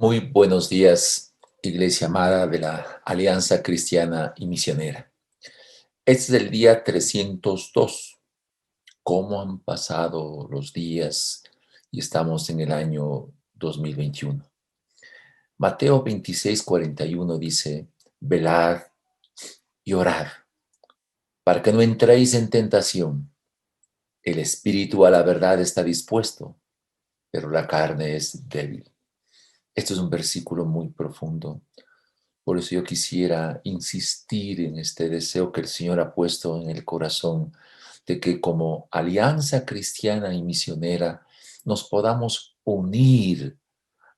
Muy buenos días, Iglesia amada de la Alianza Cristiana y Misionera. Este es el día 302. ¿Cómo han pasado los días? Y estamos en el año 2021. Mateo 26:41 dice, velad y orad, para que no entréis en tentación. El espíritu a la verdad está dispuesto, pero la carne es débil. Esto es un versículo muy profundo. Por eso yo quisiera insistir en este deseo que el Señor ha puesto en el corazón de que como alianza cristiana y misionera nos podamos unir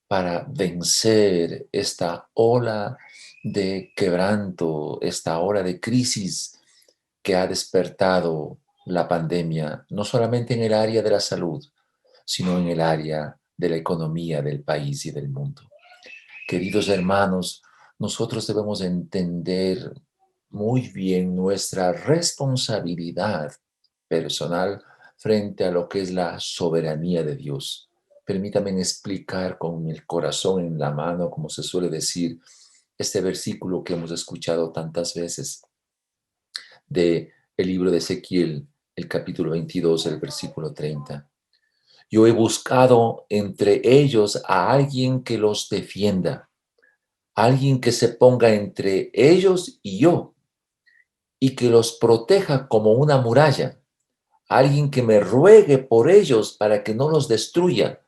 para vencer esta ola de quebranto, esta ola de crisis que ha despertado la pandemia, no solamente en el área de la salud, sino en el área de la economía del país y del mundo. Queridos hermanos, nosotros debemos entender muy bien nuestra responsabilidad personal frente a lo que es la soberanía de Dios. Permítanme explicar con el corazón en la mano, como se suele decir, este versículo que hemos escuchado tantas veces de el libro de Ezequiel, el capítulo 22, el versículo 30. Yo he buscado entre ellos a alguien que los defienda, alguien que se ponga entre ellos y yo y que los proteja como una muralla, alguien que me ruegue por ellos para que no los destruya,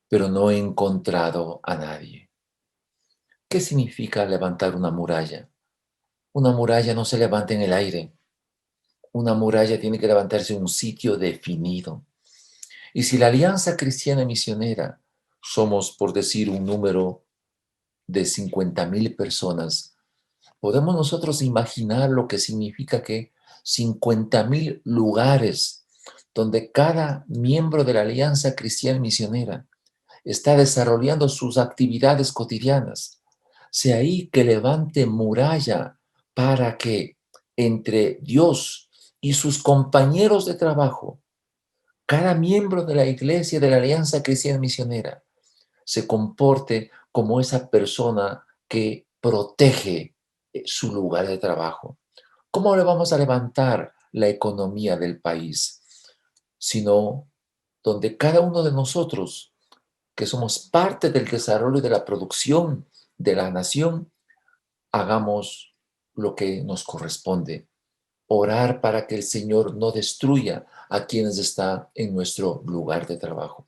pero no he encontrado a nadie. ¿Qué significa levantar una muralla? Una muralla no se levanta en el aire. Una muralla tiene que levantarse en un sitio definido. Y si la Alianza Cristiana Misionera somos, por decir, un número de 50,000 personas, podemos nosotros imaginar lo que significa que 50,000 lugares donde cada miembro de la Alianza Cristiana Misionera está desarrollando sus actividades cotidianas, sea ahí que levante muralla para que entre Dios y sus compañeros de trabajo, cada miembro de la iglesia de la Alianza Cristiana Misionera se comporte como esa persona que protege su lugar de trabajo. ¿Cómo le vamos a levantar la economía del país? Sino donde cada uno de nosotros, que somos parte del desarrollo de la producción de la nación, hagamos lo que nos corresponde. Orar para que el Señor no destruya a quienes están en nuestro lugar de trabajo.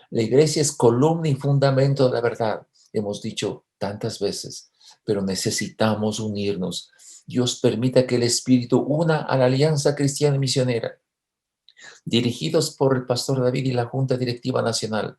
La iglesia es columna y fundamento de la verdad, hemos dicho tantas veces, pero necesitamos unirnos. Dios permita que el Espíritu una a la Alianza Cristiana y Misionera, dirigidos por el pastor David y la Junta Directiva Nacional,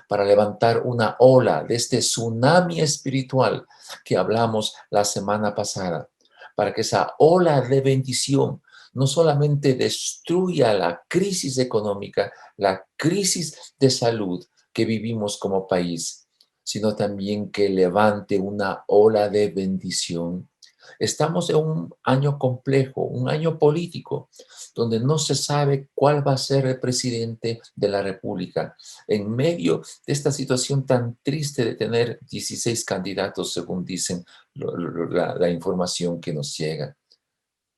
para levantar una ola de este tsunami espiritual que hablamos la semana pasada, para que esa ola de bendición no solamente destruya la crisis económica, la crisis de salud que vivimos como país, sino también que levante una ola de bendición. Estamos en un año complejo, un año político, donde no se sabe cuál va a ser el presidente de la República. En medio de esta situación tan triste de tener 16 candidatos, según dicen la información que nos llega,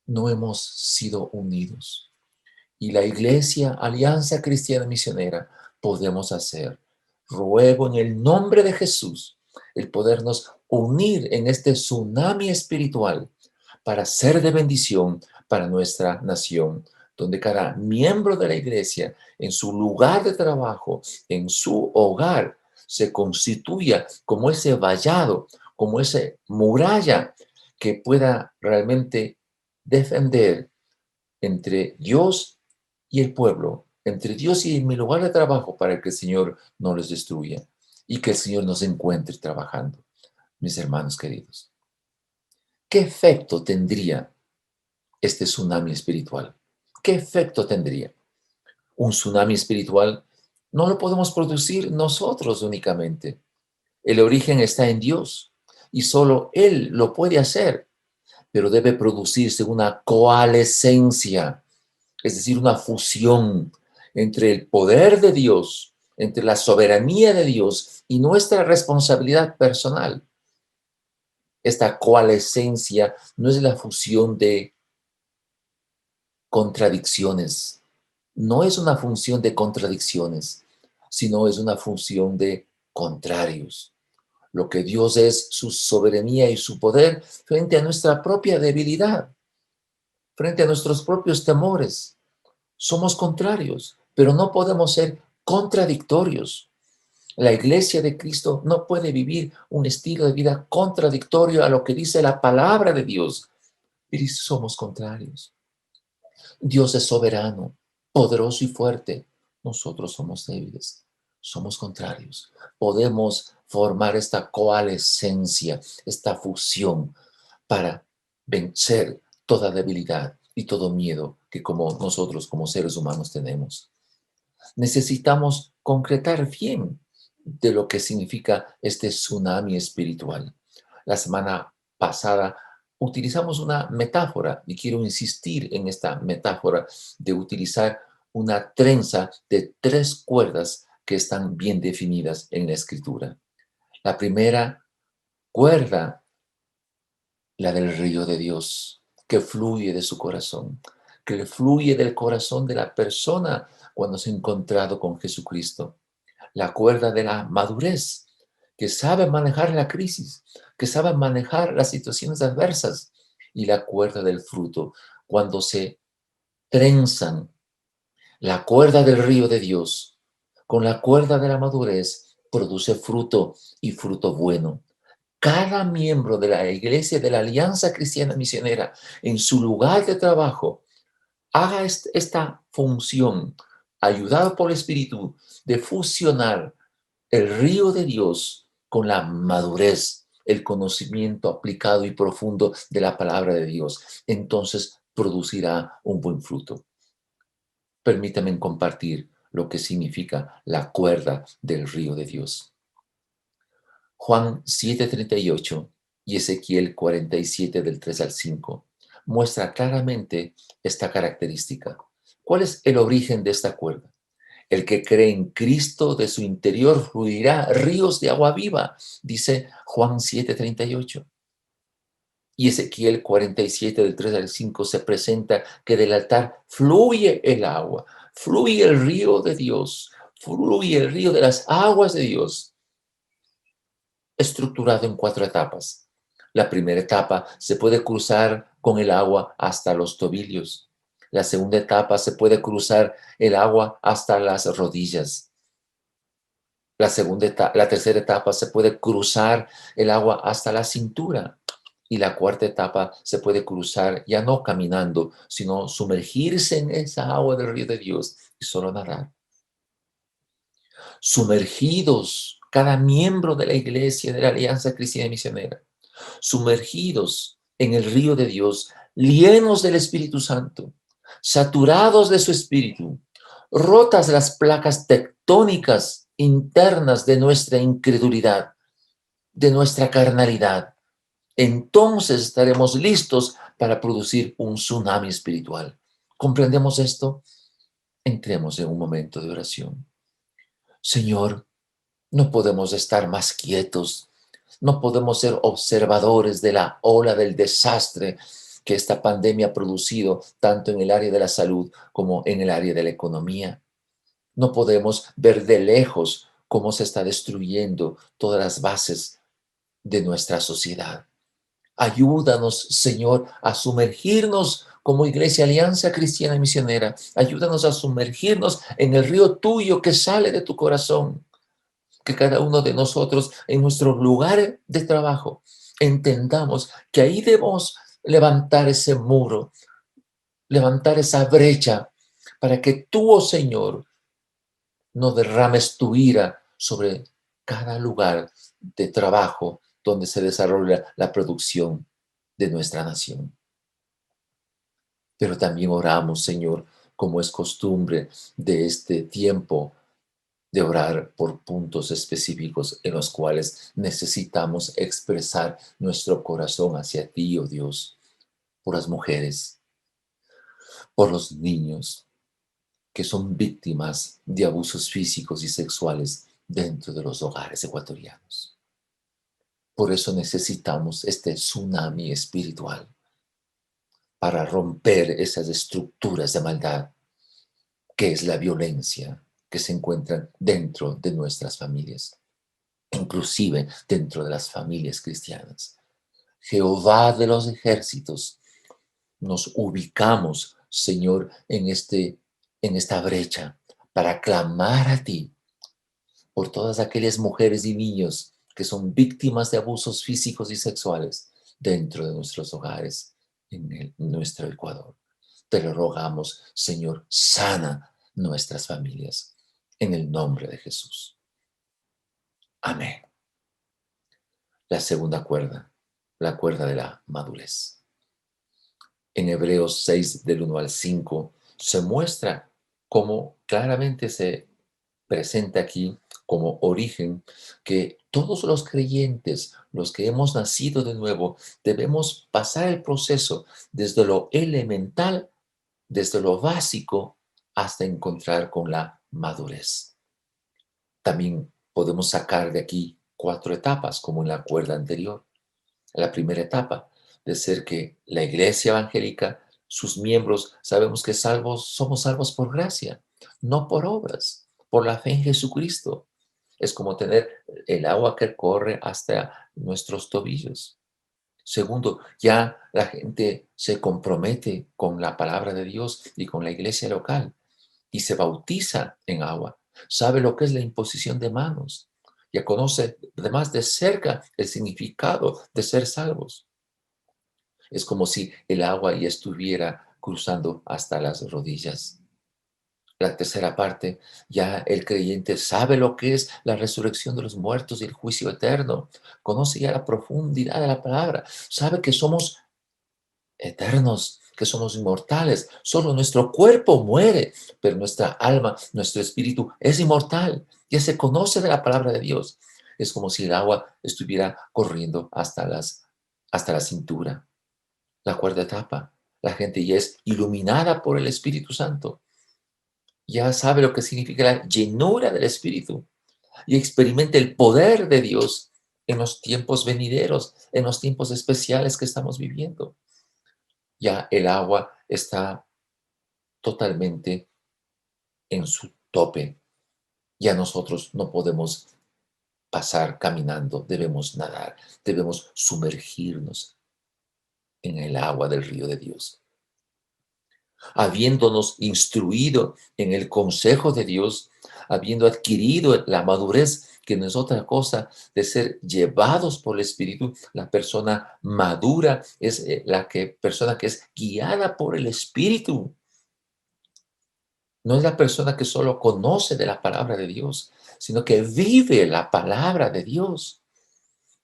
no hemos sido unidos. Y la Iglesia, Alianza Cristiana Misionera, podemos hacer. Ruego en el nombre de Jesús el podernos unir en este tsunami espiritual para ser de bendición para nuestra nación, donde cada miembro de la iglesia, en su lugar de trabajo, en su hogar, se constituya como ese vallado, como esa muralla que pueda realmente defender entre Dios y el pueblo, entre Dios y mi lugar de trabajo, para que el Señor no les destruya y que el Señor nos encuentre trabajando. Mis hermanos queridos, ¿qué efecto tendría este tsunami espiritual? ¿Qué efecto tendría? Un tsunami espiritual no lo podemos producir nosotros únicamente. El origen está en Dios y solo Él lo puede hacer, pero debe producirse una coalescencia, es decir, una fusión entre el poder de Dios, entre la soberanía de Dios y nuestra responsabilidad personal. Esta coalescencia no es la fusión de contradicciones, no es una función de contradicciones, sino es una función de contrarios. Lo que Dios es su soberanía y su poder frente a nuestra propia debilidad, frente a nuestros propios temores. Somos contrarios, pero no podemos ser contradictorios. La iglesia de Cristo no puede vivir un estilo de vida contradictorio a lo que dice la palabra de Dios. Y somos contrarios. Dios es soberano, poderoso y fuerte. Nosotros somos débiles, somos contrarios. Podemos formar esta coalescencia, esta fusión para vencer toda debilidad y todo miedo que como nosotros como seres humanos tenemos. Necesitamos concretar bien de lo que significa este tsunami espiritual. La semana pasada utilizamos una metáfora y quiero insistir en esta metáfora de utilizar una trenza de 3 cuerdas que están bien definidas en la escritura. La primera cuerda, la del río de Dios, que fluye de su corazón, que fluye del corazón de la persona cuando se ha encontrado con Jesucristo. La cuerda de la madurez, que sabe manejar la crisis, que sabe manejar las situaciones adversas. Y la cuerda del fruto, cuando se trenzan la cuerda del río de Dios con la cuerda de la madurez, produce fruto y fruto bueno. Cada miembro de la iglesia de la Alianza Cristiana Misionera en su lugar de trabajo haga esta función, ayudado por el Espíritu, de fusionar el río de Dios con la madurez, el conocimiento aplicado y profundo de la palabra de Dios. Entonces producirá un buen fruto. Permítanme compartir lo que significa la cuerda del río de Dios. Juan 7:38 y Ezequiel 47 del 3 al 5 muestra claramente esta característica. ¿Cuál es el origen de esta cuerda? El que cree en Cristo, de su interior fluirá ríos de agua viva, dice Juan 7:38. Y Ezequiel 47 del 3 al 5 se presenta que del altar fluye el agua, fluye el río de Dios, fluye el río de las aguas de Dios, estructurado en 4 etapas. La primera etapa se puede cruzar con el agua hasta los tobillos. La segunda etapa se puede cruzar el agua hasta las rodillas. La tercera etapa se puede cruzar el agua hasta la cintura. Y la cuarta etapa se puede cruzar ya no caminando, sino sumergirse en esa agua del río de Dios y solo nadar. Sumergidos, cada miembro de la iglesia de la Alianza Cristiana Misionera, sumergidos en el río de Dios, llenos del Espíritu Santo, saturados de su Espíritu, rotas las placas tectónicas internas de nuestra incredulidad, de nuestra carnalidad. Entonces estaremos listos para producir un tsunami espiritual. ¿Comprendemos esto? Entremos en un momento de oración. Señor, no podemos estar más quietos. No podemos ser observadores de la ola del desastre que esta pandemia ha producido tanto en el área de la salud como en el área de la economía. No podemos ver de lejos cómo se está destruyendo todas las bases de nuestra sociedad. Ayúdanos, Señor, a sumergirnos como Iglesia Alianza Cristiana Misionera. Ayúdanos a sumergirnos en el río tuyo que sale de tu corazón. Que cada uno de nosotros en nuestro lugar de trabajo entendamos que ahí debemos levantar ese muro, levantar esa brecha para que tú, oh Señor, no derrames tu ira sobre cada lugar de trabajo donde se desarrolla la producción de nuestra nación. Pero también oramos, Señor, como es costumbre de este tiempo, de orar por puntos específicos en los cuales necesitamos expresar nuestro corazón hacia ti, oh Dios, por las mujeres, por los niños, que son víctimas de abusos físicos y sexuales dentro de los hogares ecuatorianos. Por eso necesitamos este tsunami espiritual para romper esas estructuras de maldad que es la violencia que se encuentran dentro de nuestras familias, inclusive dentro de las familias cristianas. Jehová de los ejércitos, nos ubicamos, Señor, en esta brecha para clamar a ti por todas aquellas mujeres y niños que son víctimas de abusos físicos y sexuales dentro de nuestros hogares, nuestro Ecuador. Te lo rogamos, Señor, sana nuestras familias, en el nombre de Jesús. Amén. La segunda cuerda, la cuerda de la madurez. En Hebreos 6, del 1 al 5, se muestra cómo claramente se presenta aquí como origen que todos los creyentes, los que hemos nacido de nuevo, debemos pasar el proceso desde lo elemental, desde lo básico, hasta encontrar con la madurez. También podemos sacar de aquí 4 etapas, como en la cuerda anterior. La primera etapa de ser que la iglesia evangélica, sus miembros, sabemos que somos salvos por gracia, no por obras, por la fe en Jesucristo. Es como tener el agua que corre hasta nuestros tobillos. Segundo, ya la gente se compromete con la palabra de Dios y con la iglesia local y se bautiza en agua. Sabe lo que es la imposición de manos. Ya conoce además de cerca el significado de ser salvos. Es como si el agua ya estuviera cruzando hasta las rodillas. La tercera parte, ya el creyente sabe lo que es la resurrección de los muertos y el juicio eterno. Conoce ya la profundidad de la palabra. Sabe que somos eternos, que somos inmortales. Solo nuestro cuerpo muere, pero nuestra alma, nuestro espíritu es inmortal. Ya se conoce de la palabra de Dios. Es como si el agua estuviera corriendo hasta la cintura. La cuarta etapa, la gente ya es iluminada por el Espíritu Santo. Ya sabe lo que significa la llenura del Espíritu y experimenta el poder de Dios en los tiempos venideros, en los tiempos especiales que estamos viviendo. Ya el agua está totalmente en su tope. Ya nosotros no podemos pasar caminando, debemos nadar, debemos sumergirnos en el agua del río de Dios. Habiéndonos instruido en el consejo de Dios, habiendo adquirido la madurez, que no es otra cosa de ser llevados por el Espíritu, la persona madura es persona que es guiada por el Espíritu. No es la persona que solo conoce de la palabra de Dios, sino que vive la palabra de Dios.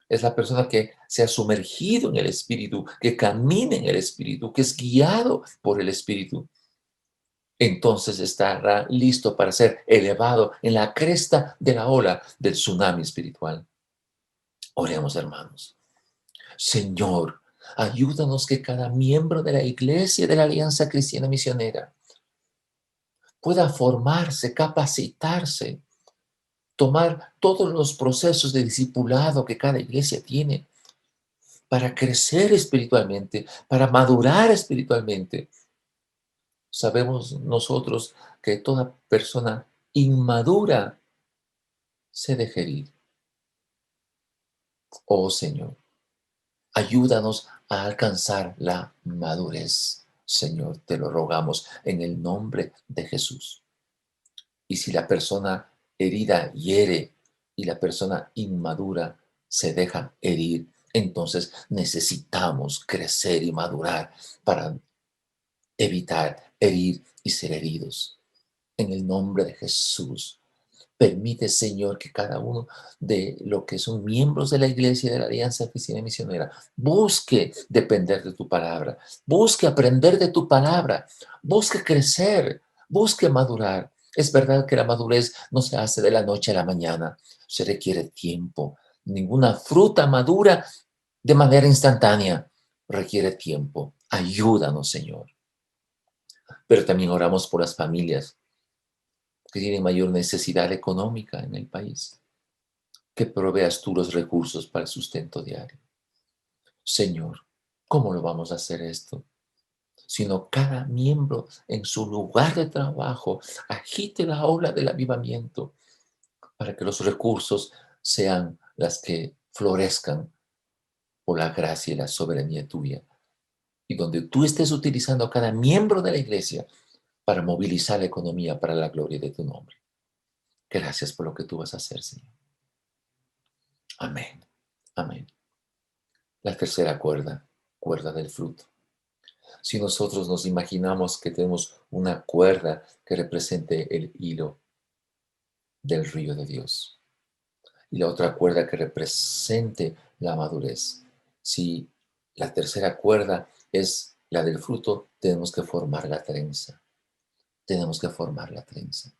Es la persona que se ha sumergido en el Espíritu, que camina en el Espíritu, que es guiado por el Espíritu. Entonces estará listo para ser elevado en la cresta de la ola del tsunami espiritual. Oremos, hermanos. Señor, ayúdanos que cada miembro de la Iglesia de la Alianza Cristiana Misionera pueda formarse, capacitarse, tomar todos los procesos de discipulado que cada iglesia tiene para crecer espiritualmente, para madurar espiritualmente. Sabemos nosotros que toda persona inmadura se deja herir. Oh Señor, ayúdanos a alcanzar la madurez. Señor, te lo rogamos en el nombre de Jesús. Y si la persona herida hiere y la persona inmadura se deja herir, entonces necesitamos crecer y madurar para evitar herir y ser heridos. En el nombre de Jesús, permite, Señor, que cada uno de los que son miembros de la Iglesia de la Alianza Cristiana Misionera busque depender de tu palabra, busque aprender de tu palabra, busque crecer, busque madurar. Es verdad que la madurez no se hace de la noche a la mañana, se requiere tiempo. Ninguna fruta madura de manera instantánea, requiere tiempo. Ayúdanos, Señor. Pero también oramos por las familias que tienen mayor necesidad económica en el país, que proveas tú los recursos para el sustento diario. Señor, ¿cómo lo vamos a hacer esto? Sino cada miembro en su lugar de trabajo agite la ola del avivamiento para que los recursos sean las que florezcan por la gracia y la soberanía tuya. Y donde tú estés utilizando a cada miembro de la iglesia para movilizar la economía para la gloria de tu nombre. Gracias por lo que tú vas a hacer, Señor. Amén. Amén. La tercera cuerda, cuerda del fruto. Si nosotros nos imaginamos que tenemos una cuerda que represente el hilo del río de Dios y la otra cuerda que represente la madurez. Si la tercera cuerda es la del fruto, tenemos que formar la trenza. Tenemos que formar la trenza.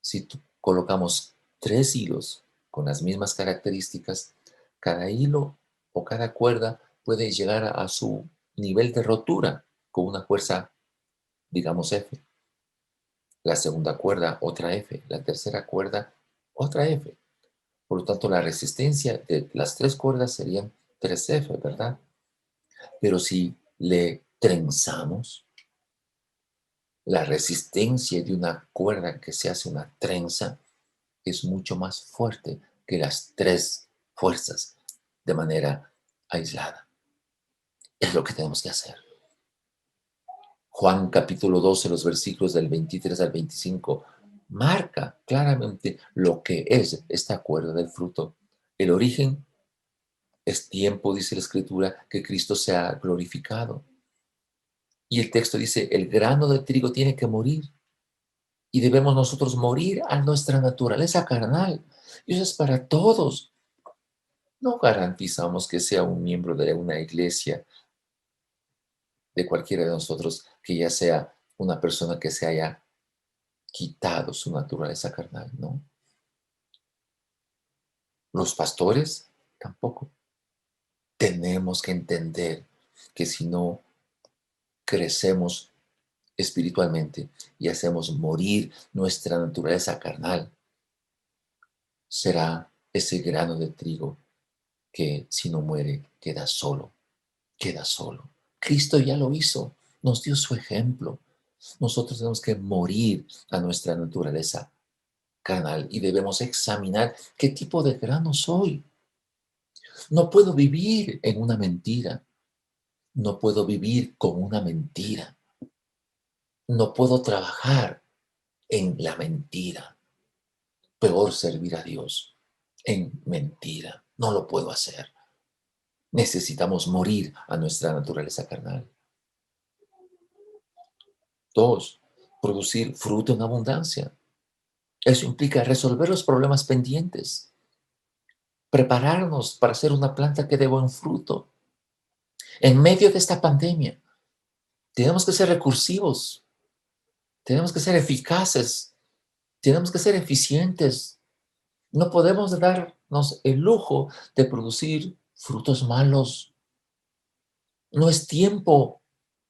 Si colocamos 3 hilos con las mismas características, cada hilo o cada cuerda puede llegar a su nivel de rotura con una fuerza, digamos, F. La segunda cuerda, otra F. La tercera cuerda, otra F. Por lo tanto, la resistencia de las 3 cuerdas serían 3F, ¿verdad? Pero si le trenzamos, la resistencia de una cuerda que se hace una trenza es mucho más fuerte que las 3 fuerzas de manera aislada. Es lo que tenemos que hacer. Juan capítulo 12, los versículos del 23 al 25, marca claramente lo que es esta cuerda del fruto. El origen es tiempo, dice la Escritura, que Cristo sea glorificado. Y el texto dice, el grano de trigo tiene que morir y debemos nosotros morir a nuestra naturaleza carnal. Y eso es para todos. No garantizamos que sea un miembro de una iglesia, de cualquiera de nosotros, que ya sea una persona que se haya quitado su naturaleza carnal, ¿no? Los pastores tampoco. Tenemos que entender que si no crecemos espiritualmente y hacemos morir nuestra naturaleza carnal, será ese grano de trigo que si no muere queda solo, queda solo. Cristo ya lo hizo, nos dio su ejemplo. Nosotros tenemos que morir a nuestra naturaleza carnal y debemos examinar qué tipo de grano soy. No puedo vivir en una mentira. No puedo vivir con una mentira. No puedo trabajar en la mentira. Peor servir a Dios en mentira. No lo puedo hacer. Necesitamos morir a nuestra naturaleza carnal. 2, producir fruto en abundancia. Eso implica resolver los problemas pendientes, prepararnos para ser una planta que dé buen fruto. En medio de esta pandemia, tenemos que ser recursivos, tenemos que ser eficaces, tenemos que ser eficientes. No podemos darnos el lujo de producir frutos malos. No es tiempo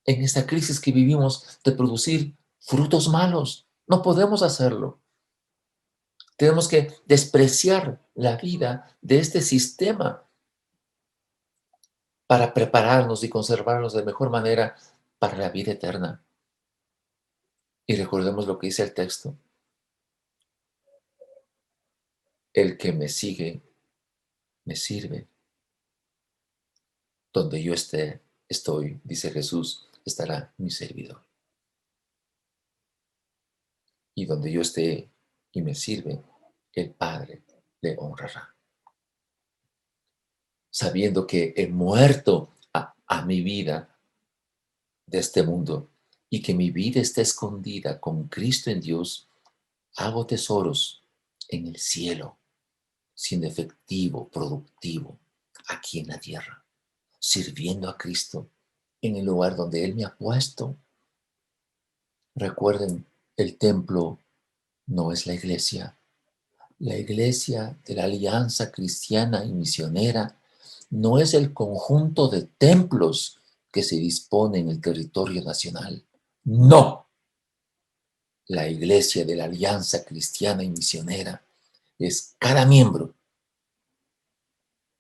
en esta crisis que vivimos de producir frutos malos. No podemos hacerlo. Tenemos que despreciar la vida de este sistema para prepararnos y conservarnos de mejor manera para la vida eterna. Y recordemos lo que dice el texto. El que me sigue, me sirve. Donde yo estoy, dice Jesús, estará mi servidor. Y donde yo esté y me sirve, el Padre le honrará. Sabiendo que he muerto a mi vida de este mundo y que mi vida está escondida con Cristo en Dios, hago tesoros en el cielo, sin efectivo, productivo, aquí en la tierra, sirviendo a Cristo en el lugar donde Él me ha puesto. Recuerden, el templo no es la iglesia. La iglesia de la Alianza Cristiana y Misionera no es el conjunto de templos que se dispone en el territorio nacional. No. La iglesia de la Alianza Cristiana y Misionera es cada miembro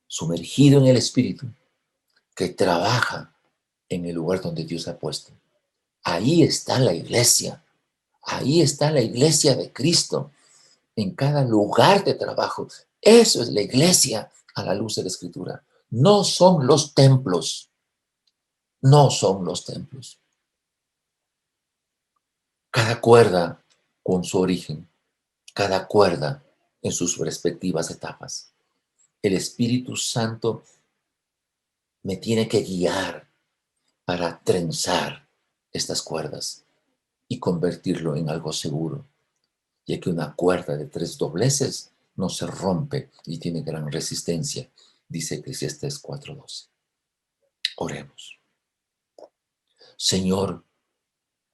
sumergido en el Espíritu que trabaja en el lugar donde Dios ha puesto. Ahí está la iglesia. Ahí está la iglesia de Cristo en cada lugar de trabajo. Eso es la iglesia a la luz de la Escritura. No son los templos. No son los templos. Cada cuerda con su origen, cada cuerda en sus respectivas etapas. El Espíritu Santo me tiene que guiar para trenzar estas cuerdas y convertirlo en algo seguro, ya que una cuerda de 3 dobleces no se rompe y tiene gran resistencia, dice Eclesiastés 4:12. Oremos. Señor,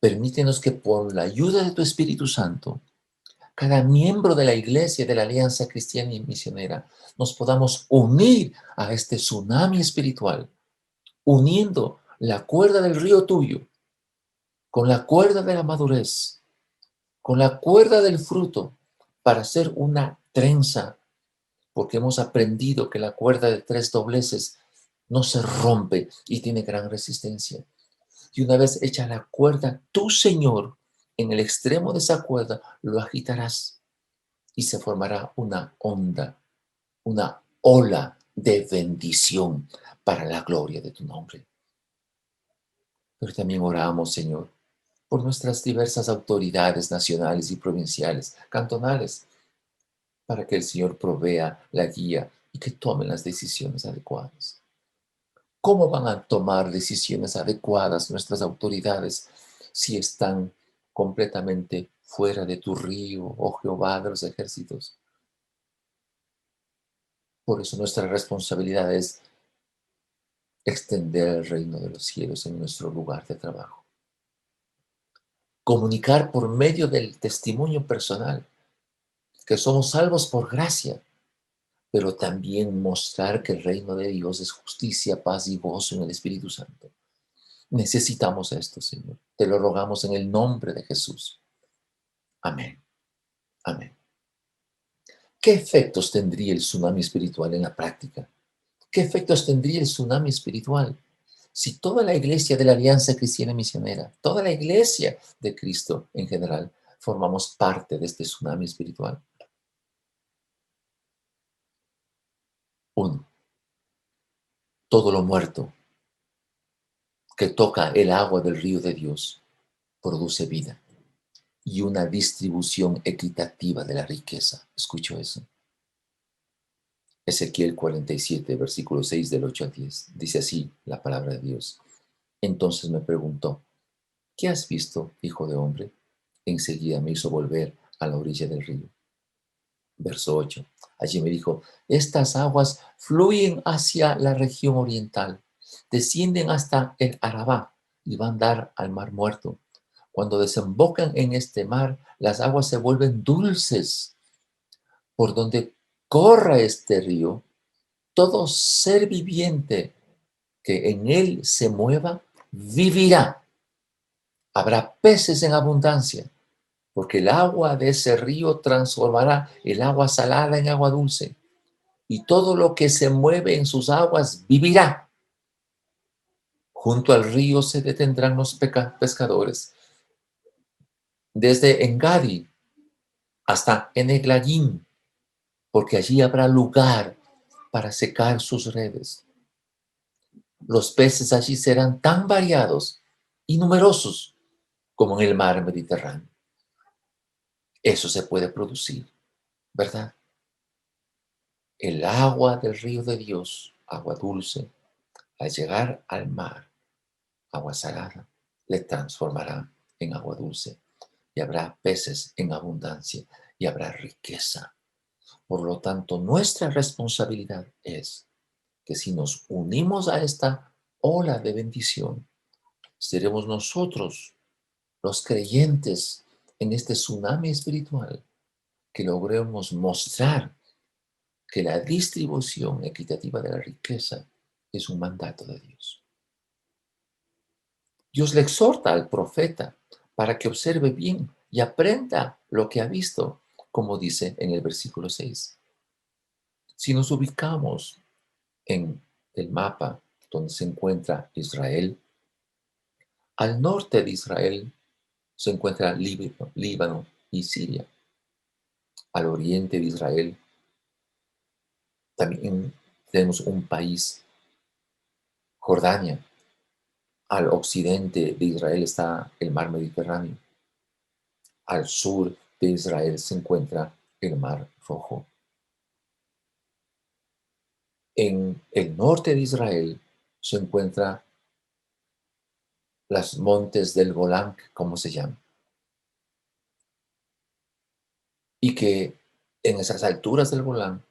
permítenos que por la ayuda de tu Espíritu Santo, cada miembro de la iglesia de la Alianza Cristiana y Misionera, nos podamos unir a este tsunami espiritual, uniendo la cuerda del río tuyo con la cuerda de la madurez, con la cuerda del fruto, para hacer una trenza, porque hemos aprendido que la cuerda de 3 dobleces no se rompe y tiene gran resistencia. Y una vez hecha la cuerda, tú, Señor, en el extremo de esa cuerda, lo agitarás y se formará una onda, una ola de bendición para la gloria de tu nombre. Pero también oramos, Señor, por nuestras diversas autoridades nacionales y provinciales, cantonales, para que el Señor provea la guía y que tomen las decisiones adecuadas. ¿Cómo van a tomar decisiones adecuadas nuestras autoridades si están completamente fuera de tu río, oh Jehová de los ejércitos? Por eso nuestra responsabilidad es extender el reino de los cielos en nuestro lugar de trabajo. Comunicar por medio del testimonio personal que somos salvos por gracia, pero también mostrar que el reino de Dios es justicia, paz y gozo en el Espíritu Santo. Necesitamos esto, Señor. Te lo rogamos en el nombre de Jesús. Amén. Amén. ¿Qué efectos tendría el tsunami espiritual en la práctica? ¿Qué efectos tendría el tsunami espiritual si toda la iglesia de la Alianza Cristiana Misionera, toda la iglesia de Cristo en general, formamos parte de este tsunami espiritual? Uno, todo lo muerto que toca el agua del río de Dios produce vida y una distribución equitativa de la riqueza. Escucho eso. Ezequiel 47, versículo 6 del 8 al 10. Dice así la palabra de Dios. Entonces me preguntó, ¿qué has visto, hijo de hombre? Enseguida me hizo volver a la orilla del río. Verso 8. Allí me dijo, estas aguas fluyen hacia la región oriental, descienden hasta el Arabá y van a dar al mar muerto. Cuando desembocan en este mar, las aguas se vuelven dulces. Por donde corra este río, todo ser viviente que en él se mueva, vivirá. Habrá peces en abundancia, porque el agua de ese río transformará el agua salada en agua dulce, y todo lo que se mueve en sus aguas vivirá. Junto al río se detendrán los pescadores, desde Engadi hasta Eneglaim, porque allí habrá lugar para secar sus redes. Los peces allí serán tan variados y numerosos como en el mar Mediterráneo. Eso se puede producir, ¿verdad? El agua del río de Dios, agua dulce, al llegar al mar, agua salada, le transformará en agua dulce y habrá peces en abundancia y habrá riqueza. Por lo tanto, nuestra responsabilidad es que si nos unimos a esta ola de bendición, seremos nosotros los creyentes en este tsunami espiritual que logremos mostrar que la distribución equitativa de la riqueza es un mandato de Dios. Dios le exhorta al profeta para que observe bien y aprenda lo que ha visto, como dice en el versículo 6. Si nos ubicamos en el mapa donde se encuentra Israel, al norte de Israel se encuentra Líbano y Siria. Al oriente de Israel también tenemos un país, Jordania. Al occidente de Israel está el mar Mediterráneo. Al sur de Israel se encuentra el mar Rojo. En el norte de Israel se encuentran los montes del Golán, como se llama, y que en esas alturas del Golán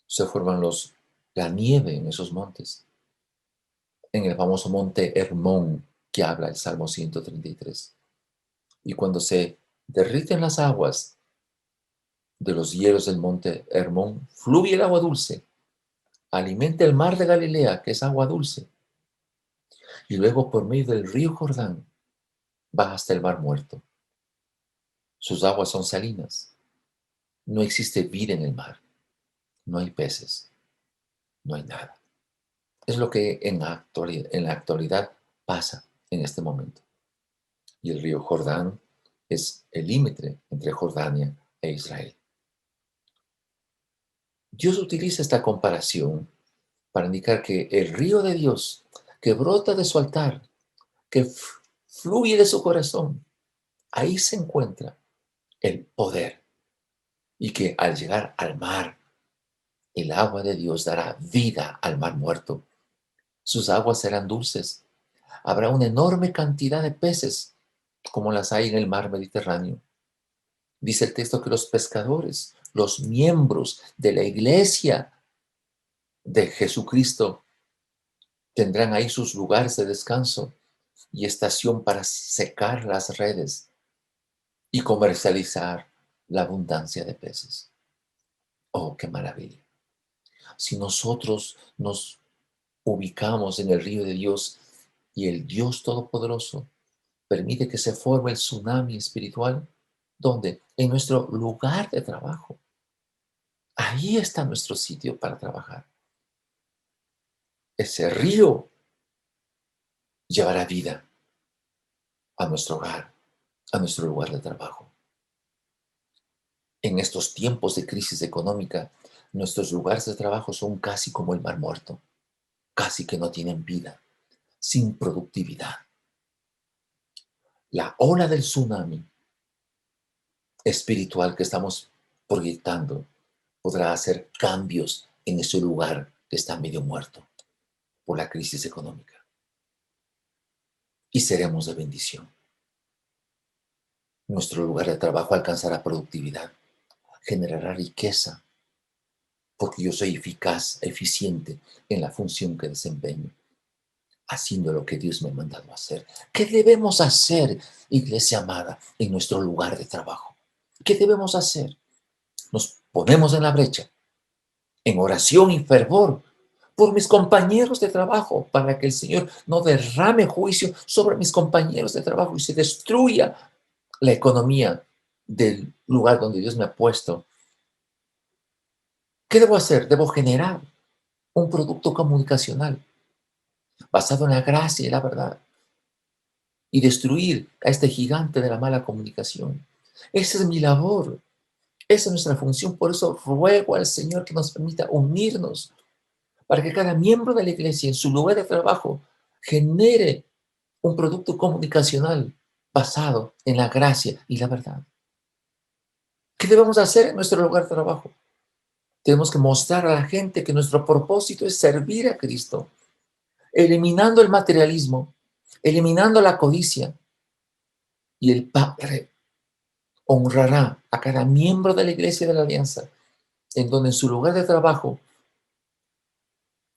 se forman la nieve en esos montes, en el famoso monte Hermón que habla el Salmo 133. Y cuando se derriten las aguas de los hielos del monte Hermón, fluye el agua dulce, alimenta el mar de Galilea, que es agua dulce, y luego por medio del río Jordán va hasta el mar muerto. Sus aguas son salinas. No existe vida en el mar. No hay peces. No hay nada. Es lo que en la actualidad pasa en este momento. Y el río Jordán es el límite entre Jordania e Israel. Dios utiliza esta comparación para indicar que el río de Dios que brota de su altar, que fluye de su corazón, ahí se encuentra el poder. Y que al llegar al mar, el agua de Dios dará vida al mar muerto. Sus aguas serán dulces. Habrá una enorme cantidad de peces, como las hay en el mar Mediterráneo. Dice el texto que los pescadores, los miembros de la iglesia de Jesucristo, tendrán ahí sus lugares de descanso y estación para secar las redes y comercializar la abundancia de peces. Oh, qué maravilla. Si nosotros nos ubicamos en el río de Dios y el Dios Todopoderoso permite que se forme el tsunami espiritual, ¿dónde? En nuestro lugar de trabajo. Ahí está nuestro sitio para trabajar. Ese río llevará vida a nuestro hogar, a nuestro lugar de trabajo. En estos tiempos de crisis económica, nuestros lugares de trabajo son casi como el mar muerto, casi que no tienen vida, sin productividad. La ola del tsunami espiritual que estamos proyectando podrá hacer cambios en ese lugar que está medio muerto por la crisis económica. Y seremos de bendición. Nuestro lugar de trabajo alcanzará productividad, generará riqueza, porque yo soy eficaz, eficiente en la función que desempeño, haciendo lo que Dios me ha mandado a hacer. ¿Qué debemos hacer, iglesia amada, en nuestro lugar de trabajo? ¿Qué debemos hacer? Nos ponemos en la brecha, en oración y fervor, por mis compañeros de trabajo, para que el Señor no derrame juicio sobre mis compañeros de trabajo y se destruya la economía del lugar donde Dios me ha puesto. ¿Qué debo hacer? Debo generar un producto comunicacional basado en la gracia y la verdad y destruir a este gigante de la mala comunicación. Esa es mi labor, esa es nuestra función. Por eso ruego al Señor que nos permita unirnos para que cada miembro de la iglesia en su lugar de trabajo genere un producto comunicacional basado en la gracia y la verdad. ¿Qué debemos hacer en nuestro lugar de trabajo? Tenemos que mostrar a la gente que nuestro propósito es servir a Cristo, eliminando el materialismo, eliminando la codicia. Y el Padre honrará a cada miembro de la iglesia de la alianza, en donde en su lugar de trabajo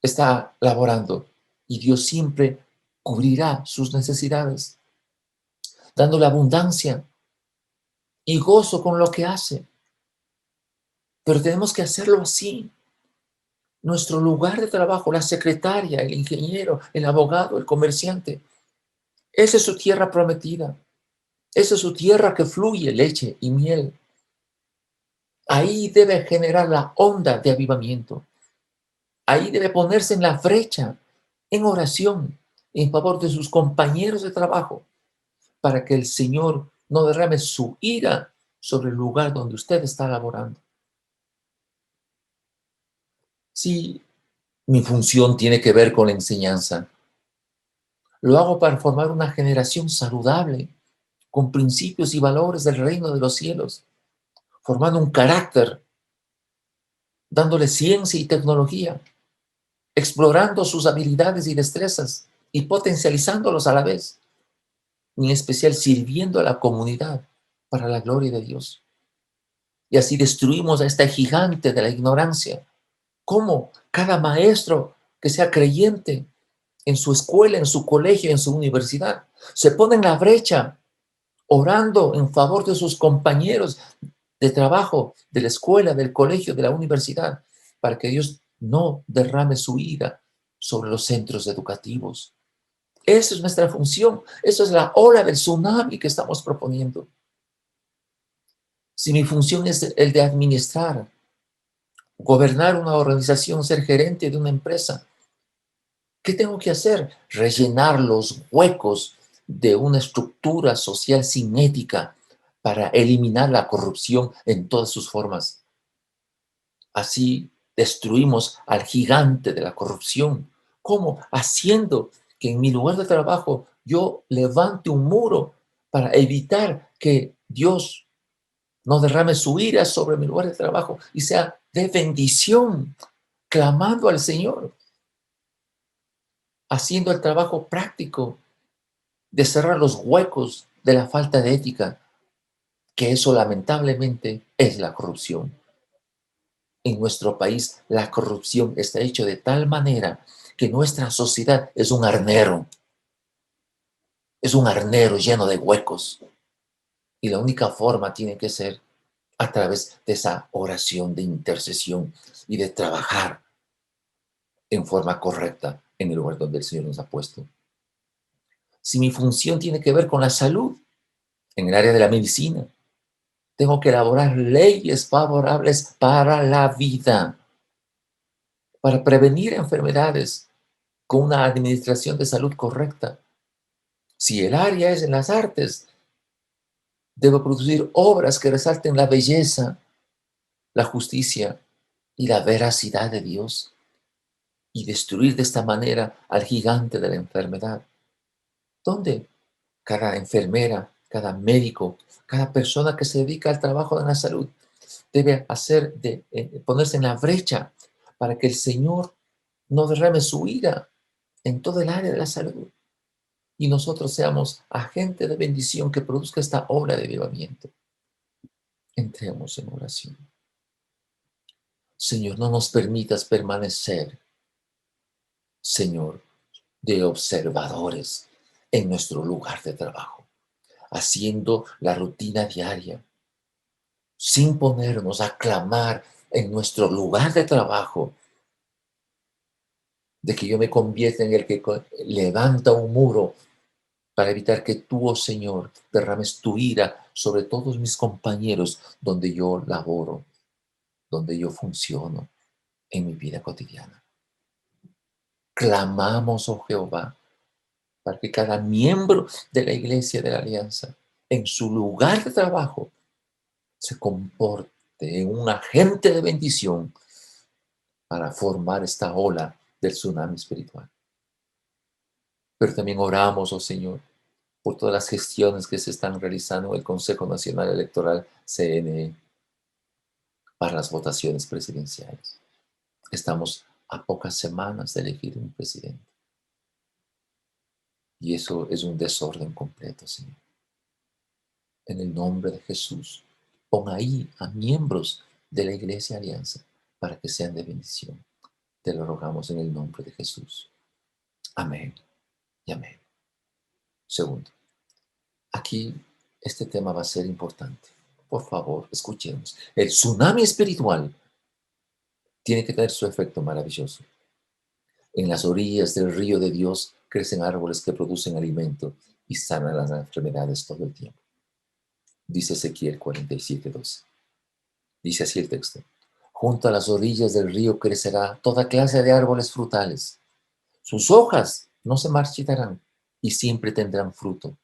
está laborando. Y Dios siempre cubrirá sus necesidades, dándole abundancia y gozo con lo que hace. Pero tenemos que hacerlo así. Nuestro lugar de trabajo, la secretaria, el ingeniero, el abogado, el comerciante, esa es su tierra prometida. Esa es su tierra que fluye leche y miel. Ahí debe generar la onda de avivamiento. Ahí debe ponerse en la brecha, en oración, en favor de sus compañeros de trabajo, para que el Señor no derrame su ira sobre el lugar donde usted está laborando. Si mi función tiene que ver con la enseñanza, lo hago para formar una generación saludable, con principios y valores del reino de los cielos, formando un carácter, dándole ciencia y tecnología, explorando sus habilidades y destrezas y potencializándolos a la vez, y en especial sirviendo a la comunidad para la gloria de Dios. Y así destruimos a este gigante de la ignorancia. ¿Cómo? Cada maestro que sea creyente en su escuela, en su colegio, en su universidad, se pone en la brecha, orando en favor de sus compañeros de trabajo, de la escuela, del colegio, de la universidad, para que Dios no derrame su ira sobre los centros educativos. Esa es nuestra función. Esa es la ola del tsunami que estamos proponiendo. Si mi función es el de administrar, gobernar una organización, ser gerente de una empresa, ¿qué tengo que hacer? Rellenar los huecos de una estructura social sin ética para eliminar la corrupción en todas sus formas. Así destruimos al gigante de la corrupción. ¿Cómo? Haciendo que en mi lugar de trabajo yo levante un muro para evitar que Dios no derrame su ira sobre mi lugar de trabajo y sea de bendición, clamando al Señor, haciendo el trabajo práctico de cerrar los huecos de la falta de ética, que eso lamentablemente es la corrupción. En nuestro país, la corrupción está hecha de tal manera que nuestra sociedad es un arnero lleno de huecos. Y la única forma tiene que ser a través de esa oración de intercesión y de trabajar en forma correcta en el lugar donde el Señor nos ha puesto. Si mi función tiene que ver con la salud, en el área de la medicina, tengo que elaborar leyes favorables para la vida, para prevenir enfermedades con una administración de salud correcta. Si el área es en las artes, debo producir obras que resalten la belleza, la justicia y la veracidad de Dios y destruir de esta manera al gigante de la enfermedad. ¿Dónde? Cada enfermera, cada médico, cada persona que se dedica al trabajo de la salud debe ponerse en la brecha para que el Señor no derrame su ira en todo el área de la salud y nosotros seamos agentes de bendición que produzca esta obra de avivamiento. Entremos en oración. Señor, no nos permitas permanecer, Señor, de observadores en nuestro lugar de trabajo, haciendo la rutina diaria, sin ponernos a clamar en nuestro lugar de trabajo, de que yo me convierta en el que levanta un muro para evitar que tú, oh Señor, derrames tu ira sobre todos mis compañeros donde yo laboro, donde yo funciono en mi vida cotidiana. Clamamos, oh Jehová, para que cada miembro de la iglesia de la alianza, en su lugar de trabajo, se comporte en un agente de bendición para formar esta ola del tsunami espiritual. Pero también oramos, oh Señor, por todas las gestiones que se están realizando en el Consejo Nacional Electoral, CNE, para las votaciones presidenciales. Estamos a pocas semanas de elegir un presidente. Y eso es un desorden completo, Señor. En el nombre de Jesús, pon ahí a miembros de la Iglesia Alianza para que sean de bendición. Te lo rogamos en el nombre de Jesús. Amén y amén. Segundo, aquí este tema va a ser importante. Por favor, escuchemos. El tsunami espiritual tiene que tener su efecto maravilloso. En las orillas del río de Dios crecen árboles que producen alimento y sanan las enfermedades todo el tiempo. dice Ezequiel 47:12. Dice así el texto. Junto a las orillas del río crecerá toda clase de árboles frutales. Sus hojas no se marchitarán y siempre tendrán fruto.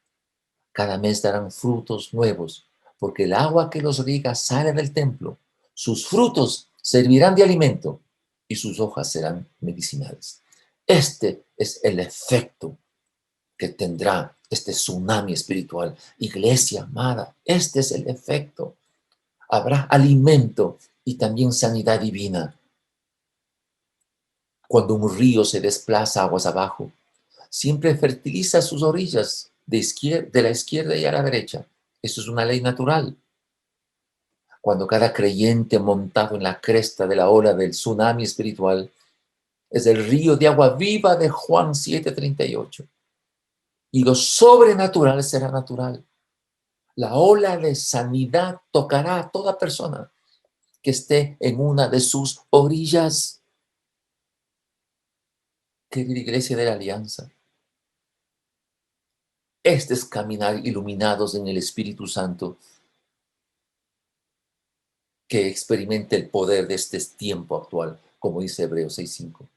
Cada mes darán frutos nuevos, porque el agua que los riega sale del templo. Sus frutos servirán de alimento y sus hojas serán medicinales. Este es el efecto que tendrá este tsunami espiritual. Iglesia amada, este es el efecto. Habrá alimento y también sanidad divina. Cuando un río se desplaza aguas abajo, siempre fertiliza sus orillas de la izquierda y a la derecha. Eso es una ley natural. Cuando cada creyente montado en la cresta de la ola del tsunami espiritual es el río de agua viva de Juan 7:38. Y lo sobrenatural será natural. La ola de sanidad tocará a toda persona que esté en una de sus orillas. Querida Iglesia de la Alianza, este es caminar iluminados en el Espíritu Santo que experimente el poder de este tiempo actual, como dice Hebreos 6:5.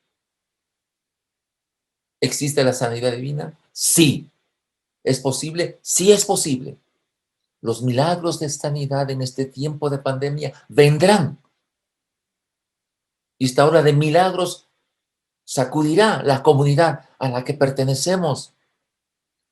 ¿Existe la sanidad divina? Sí. ¿Es posible? Sí es posible. Los milagros de sanidad en este tiempo de pandemia vendrán. Y esta hora de milagros sacudirá la comunidad a la que pertenecemos,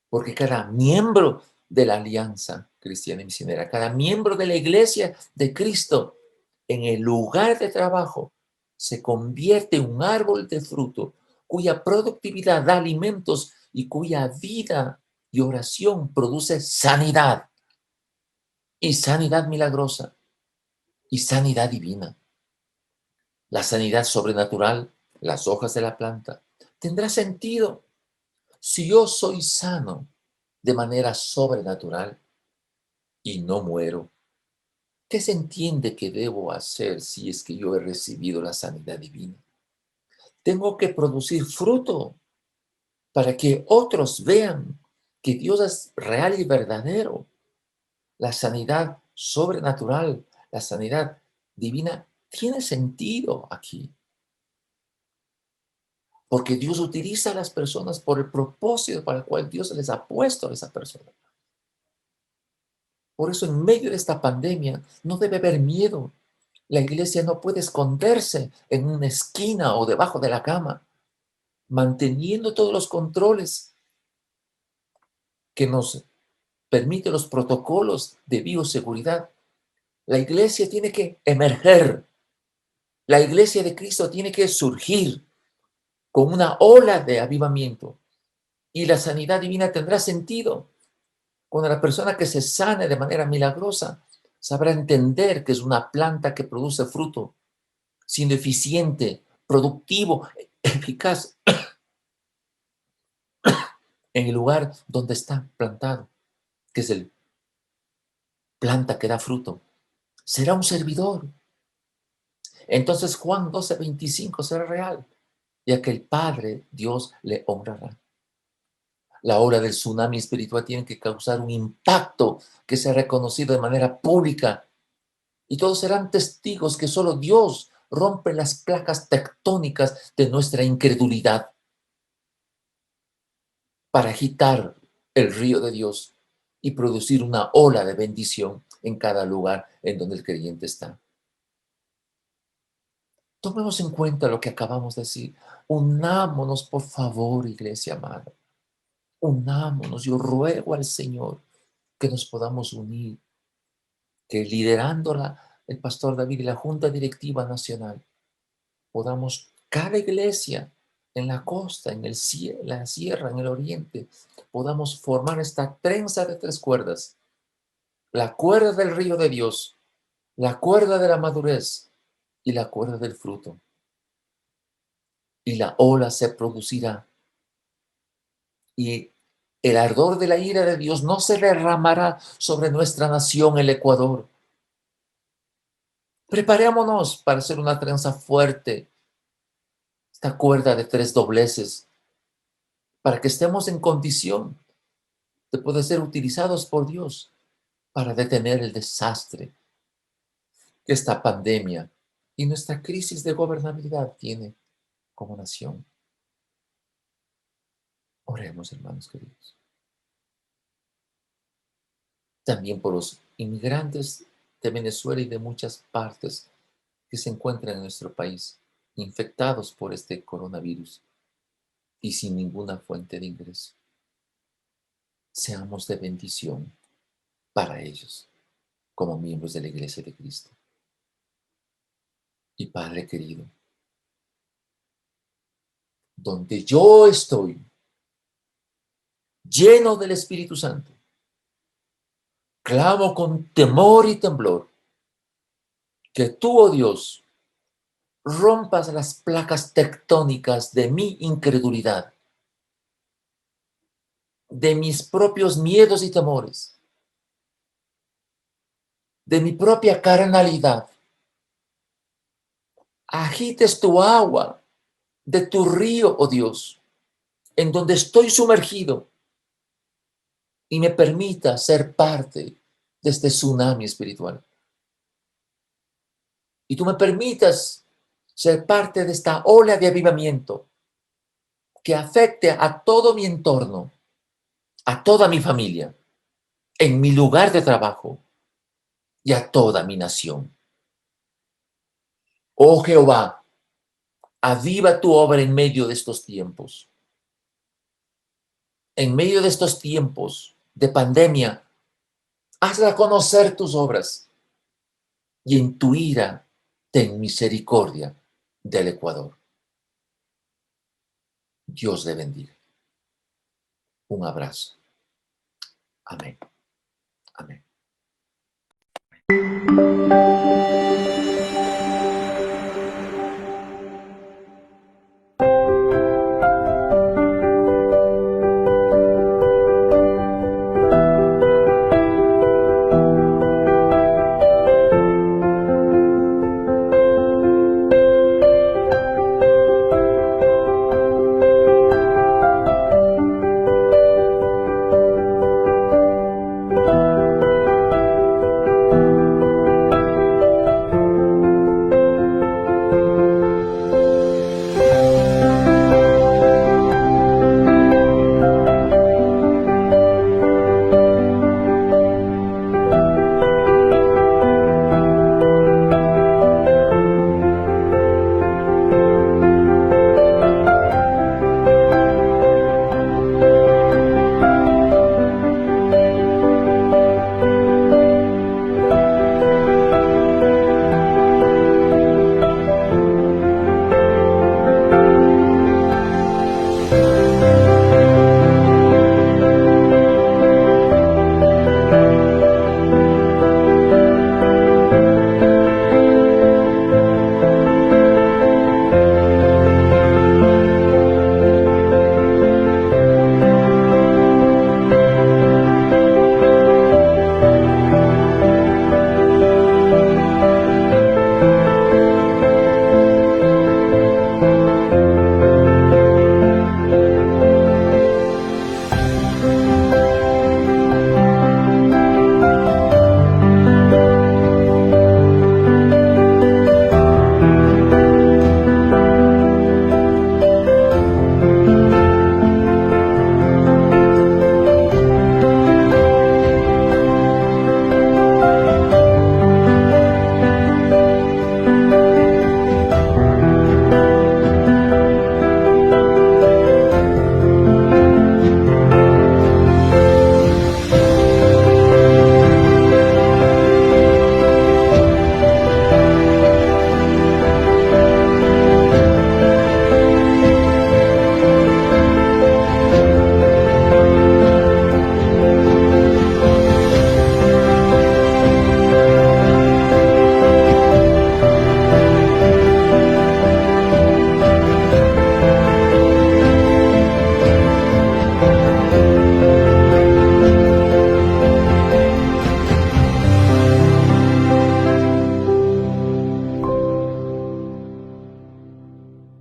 porque cada miembro de la Alianza Cristiana y Misionera, cada miembro de la Iglesia de Cristo, en el lugar de trabajo, se convierte en un árbol de fruto cuya productividad da alimentos y cuya vida y oración produce sanidad y sanidad milagrosa y sanidad divina. La sanidad sobrenatural, las hojas de la planta, tendrá sentido si yo soy sano de manera sobrenatural y no muero. ¿Qué se entiende que debo hacer si es que yo he recibido la sanidad divina? Tengo que producir fruto para que otros vean que Dios es real y verdadero. La sanidad sobrenatural, la sanidad divina tiene sentido aquí, porque Dios utiliza a las personas por el propósito para el cual Dios les ha puesto a esa persona. Por eso en medio de esta pandemia no debe haber miedo. La iglesia no puede esconderse en una esquina o debajo de la cama, manteniendo todos los controles que nos permiten los protocolos de bioseguridad. La iglesia tiene que emerger. La iglesia de Cristo tiene que surgir con una ola de avivamiento y la sanidad divina tendrá sentido cuando la persona que se sane de manera milagrosa sabrá entender que es una planta que produce fruto, siendo eficiente, productivo, eficaz en el lugar donde está plantado, que es el planta que da fruto. Será un servidor. Entonces Juan 12:25 será real, ya que el Padre Dios le honrará. La ola del tsunami espiritual tiene que causar un impacto que sea reconocido de manera pública y todos serán testigos que solo Dios rompe las placas tectónicas de nuestra incredulidad para agitar el río de Dios y producir una ola de bendición en cada lugar en donde el creyente está. Tomemos en cuenta lo que acabamos de decir. Unámonos, por favor, iglesia amada. Unámonos. Yo ruego al Señor que nos podamos unir, que liderándola el pastor David y la Junta Directiva Nacional, podamos cada iglesia en la costa, la sierra, en el oriente, podamos formar esta trenza de tres cuerdas. La cuerda del río de Dios, la cuerda de la madurez y la cuerda del fruto. Y la ola se producirá. Y el ardor de la ira de Dios no se derramará sobre nuestra nación, el Ecuador. Preparémonos para hacer una trenza fuerte, esta cuerda de tres dobleces, para que estemos en condición de poder ser utilizados por Dios para detener el desastre que esta pandemia y nuestra crisis de gobernabilidad tiene como nación. Oremos, hermanos queridos. También por los inmigrantes de Venezuela y de muchas partes que se encuentran en nuestro país infectados por este coronavirus y sin ninguna fuente de ingreso. Seamos de bendición para ellos como miembros de la Iglesia de Cristo. Y Padre querido, donde yo estoy lleno del Espíritu Santo, clamo con temor y temblor que tú, oh Dios, rompas las placas tectónicas de mi incredulidad, de mis propios miedos y temores, de mi propia carnalidad. Agites tu agua de tu río, oh Dios, en donde estoy sumergido y me permita ser parte de este tsunami espiritual. Y tú me permitas ser parte de esta ola de avivamiento que afecte a todo mi entorno, a toda mi familia, en mi lugar de trabajo y a toda mi nación. Oh Jehová, aviva tu obra en medio de estos tiempos. En medio de estos tiempos de pandemia, hazla conocer tus obras y en tu ira ten misericordia del Ecuador. Dios le bendiga. Un abrazo. Amén. Amén.